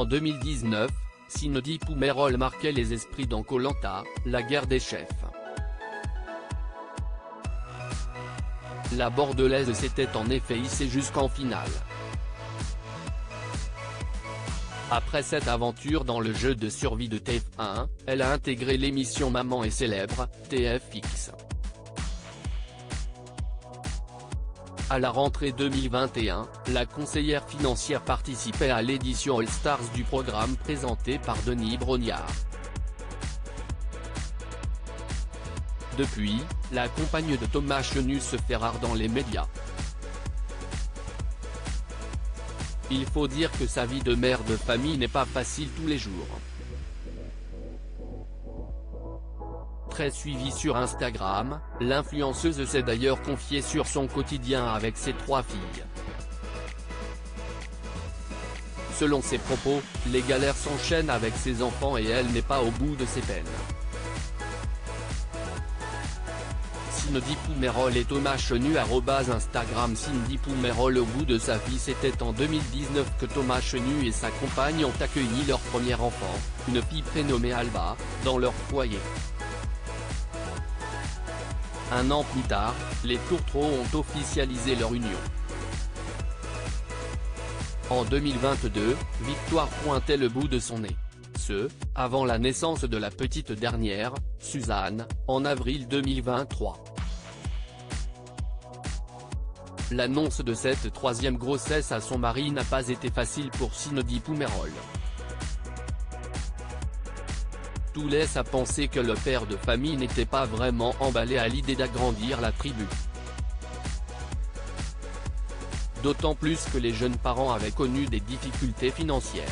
En 2019, Cindy Poumerol marquait les esprits dans Koh Lanta, la guerre des chefs. La Bordelaise s'était en effet hissée jusqu'en finale. Après cette aventure dans le jeu de survie de TF1, elle a intégré l'émission Maman est célèbre, TFX. À la rentrée 2021, la conseillère financière participait à l'édition All Stars du programme présenté par Denis Brognard. Depuis, la compagne de Thomas Chenu se fait rare dans les médias. Il faut dire que sa vie de mère de famille n'est pas facile tous les jours. Très suivie sur Instagram, l'influenceuse s'est d'ailleurs confiée sur son quotidien avec ses 3 filles. Selon ses propos, les galères s'enchaînent avec ses enfants et elle n'est pas au bout de ses peines. Cindy Poumerol et Thomas Chenu @Instagram Cindy Poumerol. Au bout de sa vie, c'était en 2019 que Thomas Chenu et sa compagne ont accueilli leur premier enfant, une fille prénommée Alba, dans leur foyer. Un an plus tard, les Tourtereaux ont officialisé leur union. En 2022, Victoire pointait le bout de son nez. Avant la naissance de la petite dernière, Suzanne, en avril 2023. L'annonce de cette 3e grossesse à son mari n'a pas été facile pour Cindy Poumerol. Tout laisse à penser que le père de famille n'était pas vraiment emballé à l'idée d'agrandir la tribu. D'autant plus que les jeunes parents avaient connu des difficultés financières.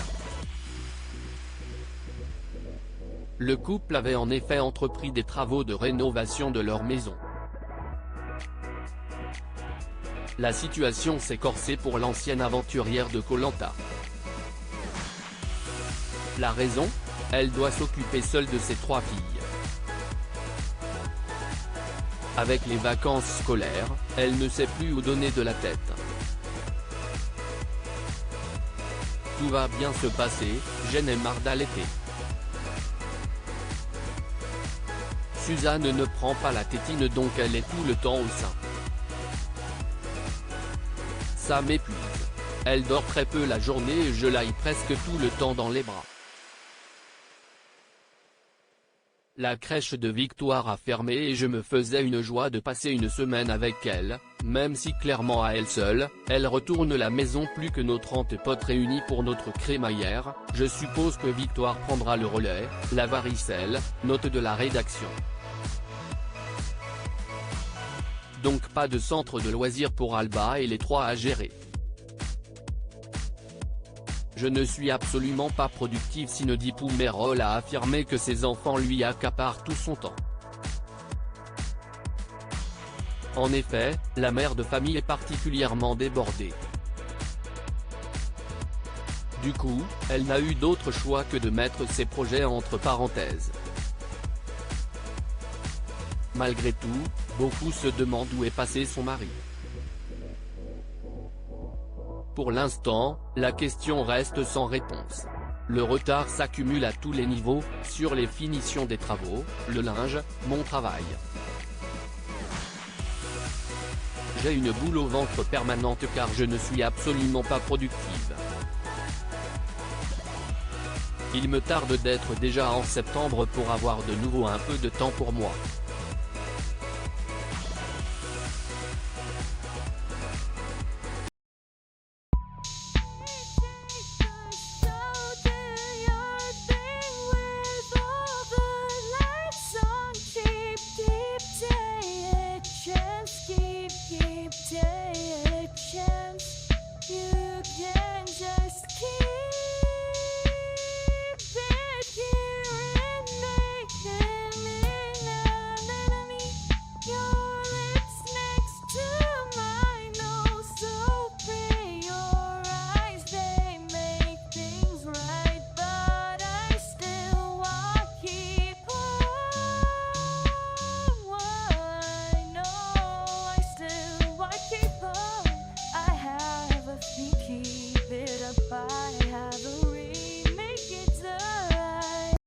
Le couple avait en effet entrepris des travaux de rénovation de leur maison. La situation s'est corsée pour l'ancienne aventurière de Koh Lanta. La raison ? Elle doit s'occuper seule de ses 3 filles. Avec les vacances scolaires, elle ne sait plus où donner de la tête. Tout va bien se passer, j'en ai marre d'allaiter. Suzanne ne prend pas la tétine donc elle est tout le temps au sein. Ça m'épuise. Elle dort très peu la journée et je l'aille presque tout le temps dans les bras. La crèche de Victoire a fermé et je me faisais une joie de passer une semaine avec elle, même si clairement à elle seule, elle retourne la maison plus que nos 30 potes réunis pour notre crémaillère. Je suppose que Victoire prendra le relais, la varicelle, note de la rédaction. Donc pas de centre de loisirs pour Alba et les 3 à gérer. Je ne suis absolument pas productive. Cindy Poumerol a affirmé que ses enfants lui accaparent tout son temps. En effet, la mère de famille est particulièrement débordée. Du coup, elle n'a eu d'autre choix que de mettre ses projets entre parenthèses. Malgré tout, beaucoup se demandent où est passé son mari. Pour l'instant, la question reste sans réponse. Le retard s'accumule à tous les niveaux, sur les finitions des travaux, le linge, mon travail. J'ai une boule au ventre permanente car je ne suis absolument pas productive. Il me tarde d'être déjà en septembre pour avoir de nouveau un peu de temps pour moi.